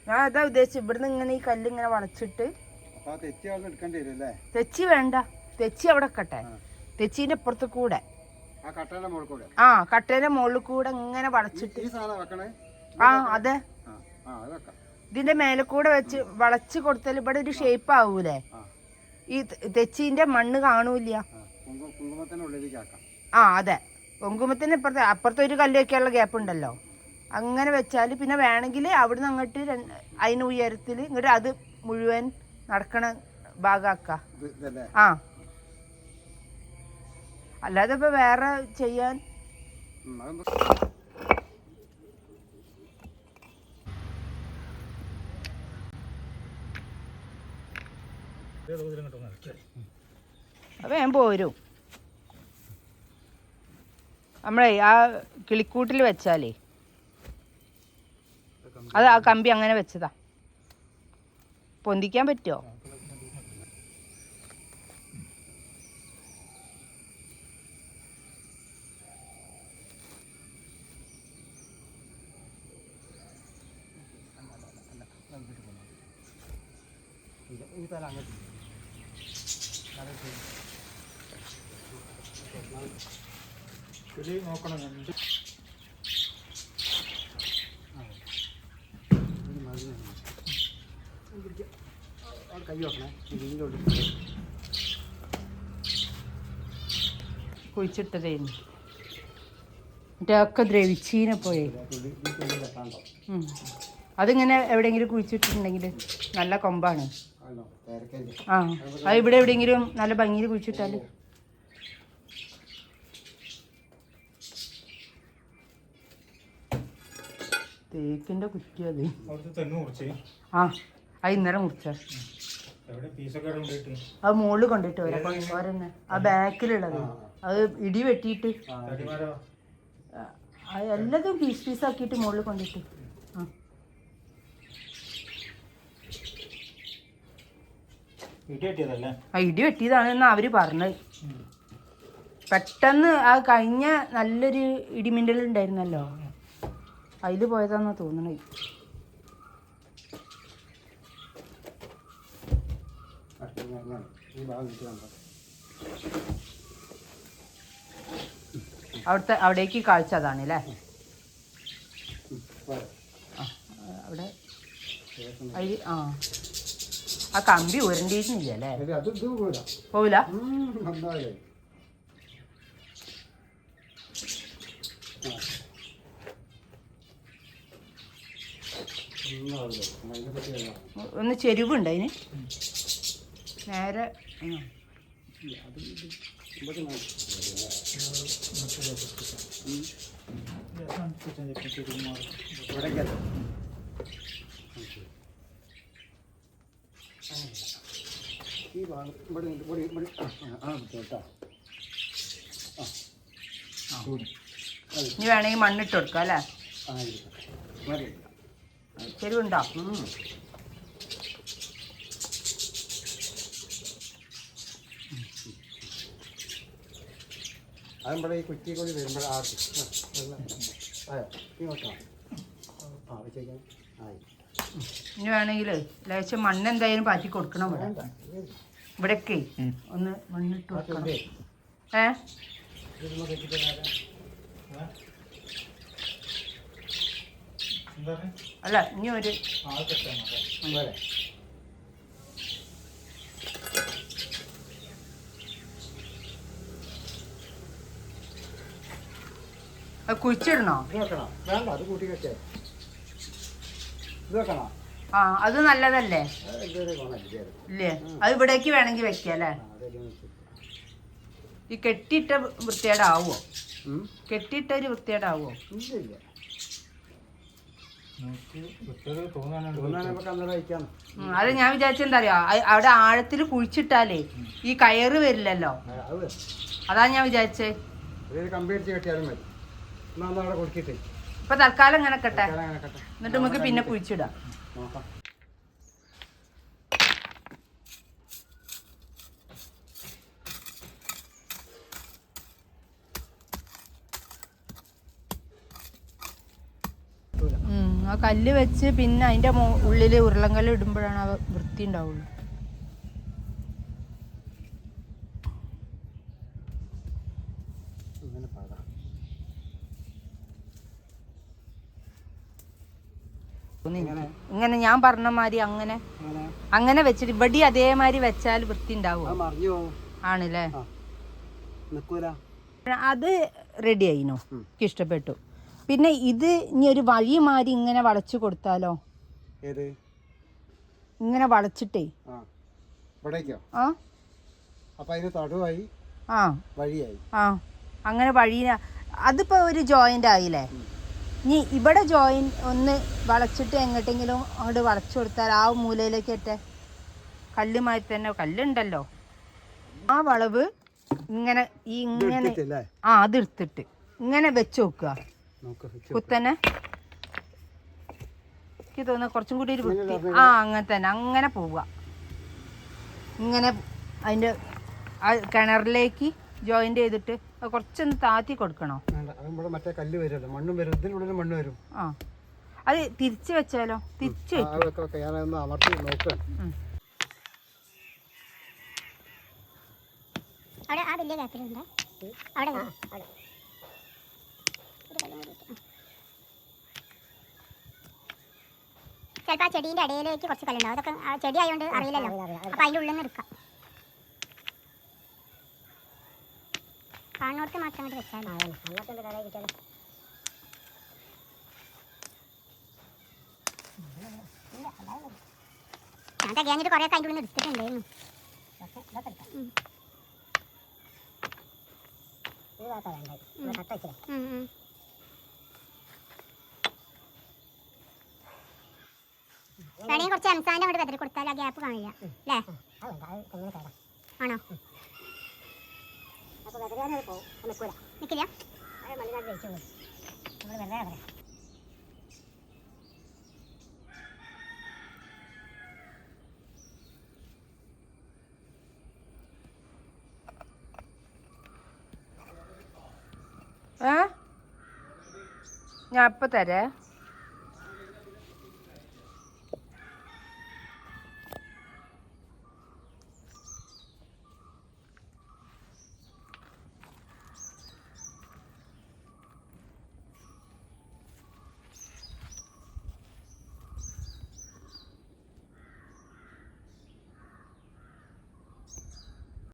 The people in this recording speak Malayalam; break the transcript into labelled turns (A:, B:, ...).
A: ഞാൻ അതാ ഉദ്ദേശിച്ചു ഇവിടുന്ന് ഇങ്ങനെ ഈ കല്ല് ഇങ്ങനെ വളച്ചിട്ട് തെച്ചി വേണ്ട, തെച്ചി അവിടെ വെക്കട്ടെ. തെച്ചീന്റെ അപ്പുറത്ത് കൂടെ ആ കട്ടേന്റെ മുകളിൽ കൂടെ ഇങ്ങനെ വളച്ചിട്ട് ആ അതെ ഇതിന്റെ മേലെ കൂടെ വെച്ച് വളച്ച് കൊടുത്താൽ ഇവിടെ ഒരു ഷേപ്പ് ആവൂലേ? ഈ തെച്ചീന്റെ മണ്ണ് കാണൂല. ആ അതെ, കുങ്കുമത്തിന് അപ്പുറത്തെ ഒരു കല്ല് വെക്കാനുള്ള ഗ്യാപ്പ് ഉണ്ടല്ലോ. അങ്ങനെ വെച്ചാൽ പിന്നെ വേണമെങ്കിൽ അവിടുന്ന് അങ്ങോട്ട് അതിന് ഉയരത്തിൽ ഇങ്ങോട്ട് അത് മുഴുവൻ നടക്കണ ഭാഗമാക്കാം. ആ അല്ലാതെ ഇപ്പൊ വേറെ ചെയ്യാൻ അപ്പൊ ഞാൻ പോരും. നമ്മളെ ആ കിളിക്കൂട്ടിൽ വെച്ചാലേ അത് ആ കമ്പി അങ്ങനെ വെച്ചതാ. പൊന്തിക്കാൻ പറ്റുമോ? കുഴിച്ചിട്ടതേന്ന് ഒക്കെ ദ്രവിച്ചീനെ പോയി. അതിങ്ങനെ എവിടെയെങ്കിലും കുഴിച്ചിട്ടുണ്ടെങ്കിൽ നല്ല കൊമ്പാണ്. ആ അത് ഇവിടെ എവിടെയെങ്കിലും നല്ല ഭംഗിയിൽ കുഴിച്ചിട്ടാൽ തേക്കിന്റെ കുറ്റി അത്. ആ അത് ഇന്നലെ മുറിച്ച അത് മുകളിൽ കൊണ്ടിട്ട് ഒരെന്നെ ആ ബാക്കിലുള്ളത് അത് ഇടി വെട്ടിയിട്ട് എല്ലാതും പീസ് പീസാക്കിയിട്ട് മുകളിൽ കൊണ്ടിട്ട് ആ ഇടി വെട്ടിയതാണെന്ന് അവര് പറഞ്ഞത്. പെട്ടെന്ന് ആ കഴിഞ്ഞ നല്ലൊരു ഇടിമിന്നൽ ഉണ്ടായിരുന്നല്ലോ, അതിൽ പോയതാന്നാ തോന്നണേ. അവിടേക്ക് കാഴ്ച അതാണ് അല്ലേ? അവിടെ ആ കമ്പി ഉരണ്ടിയിരുന്നില്ല അല്ലേ? പോവില്ല. ഒന്ന് ചെരുവുണ്ട് അതിന് നേരെ. ഇനി വേണമെങ്കിൽ മണ്ണിട്ട് കൊടുക്കാം അല്ലേ? ചെരുവുണ്ടോ?
B: അതുമ്പോൾ ഈ കുറ്റി കൂടി വരുമ്പോൾ
A: ഇനി വേണമെങ്കിൽ ലേശം മണ്ണ് എന്തായാലും പാറ്റി കൊടുക്കണം. ഇവിടെയൊക്കെ ഒന്ന് മണ്ണിട്ട് കൊടുക്കണം. അല്ല ഇനി ഒരു കുഴിച്ചിടണോ? ആ അത് നല്ലതല്ലേ? ഇല്ലേ, അത് ഇവിടേക്ക് വേണമെങ്കിൽ വെക്കാം അല്ലേ? ഈ കെട്ടിയിട്ട വൃത്തികേടാവോ? കെട്ടിയിട്ടൊരു വൃത്തികേടാവോ? അത് ഞാൻ വിചാരിച്ചെന്താ അറിയോ, അവിടെ ആഴത്തിൽ കുഴിച്ചിട്ടാലേ ഈ കയറ് വരില്ലല്ലോ, അതാ ഞാൻ വിചാരിച്ചേ. ഇപ്പൊ തൽക്കാലം ഇങ്ങനെ കട്ടെ, എന്നിട്ട് നമുക്ക് പിന്നെ കുഴിച്ചിടാം. ആ കല്ല് വെച്ച് പിന്നെ അതിൻ്റെ ഉള്ളിൽ ഉരുളങ്കല്ല് ഇടുമ്പോഴാണ് ആ വൃത്തി ഉണ്ടാവുള്ളൂ. ഇങ്ങനെ ഞാൻ പറഞ്ഞ മാതിരി അങ്ങനെ വെച്ചിട്ട് ഇവിടെ അതേമാതിരി വെച്ചാൽ വൃത്തി ഉണ്ടാവും. ആണല്ലേ? അത് റെഡി ആയിനോ? എനിക്ക് ഇഷ്ടപ്പെട്ടു. പിന്നെ ഇത് ഇനി ഒരു വഴി മാറി ഇങ്ങനെ വളച്ചു കൊടുത്താലോ? ഇങ്ങനെ വളച്ചിട്ടേ അങ്ങനെ വഴി. അതിപ്പോ ഒരു ജോയിന്റ് ആയില്ലേ? ഇനി ഇവിടെ ജോയിന്റ് ഒന്ന് വളച്ചിട്ട് എങ്ങോട്ടെങ്കിലും അങ്ങോട്ട് വളച്ചു കൊടുത്താൽ ആ മൂലയിലേക്കറ്റെ കല്ലുമായി തന്നെ കല്ലുണ്ടല്ലോ, ആ വളവ് ഇങ്ങനെ അതെടുത്തിട്ട് ഇങ്ങനെ വെച്ച് നോക്കുക കുത്തനെ. എനിക്ക് തോന്നുന്നു കുറച്ചും കൂടി ഒരു വൃത്തി. അങ്ങനെ തന്നെ അങ്ങനെ പോവുക. ഇങ്ങനെ അതിൻ്റെ കിണറിലേക്ക് ജോയിന്റ് ചെയ്തിട്ട് കുറച്ചൊന്ന് താത്തി കൊടുക്കണോ? അത് തിരിച്ചു വെച്ചാലോ? തിരിച്ചു
C: ചിലപ്പോൾ ആ ചെടീൻ്റെ ഇടയിലേക്ക് കുറച്ച് കല്ലുണ്ടാവും. അതൊക്കെ ചെടി ആയതുകൊണ്ട് അറിയില്ലല്ലോ. അപ്പം അതിൻ്റെ ഉള്ളിൽ നിന്ന് എടുക്കാം. കാണോട്ട് മാത്രം അങ്ങോട്ട് വെച്ചാൽ ഞാൻ തികഞ്ഞിട്ട് കുറേ അതിൻ്റെ ഉള്ളിൽ നിന്ന് എടുത്തിട്ടുണ്ടായിരുന്നു. വേണമെങ്കിൽ കുറച്ച് എംസാൻ്റെ അങ്ങോട്ട് വെതറി കൊടുത്താൽ ആ ഗ്യാപ്പ് കാണില്ല അല്ലേ? ആണോ? നിൽക്കില്ല.
A: ഞാൻ ഇപ്പം തരേ.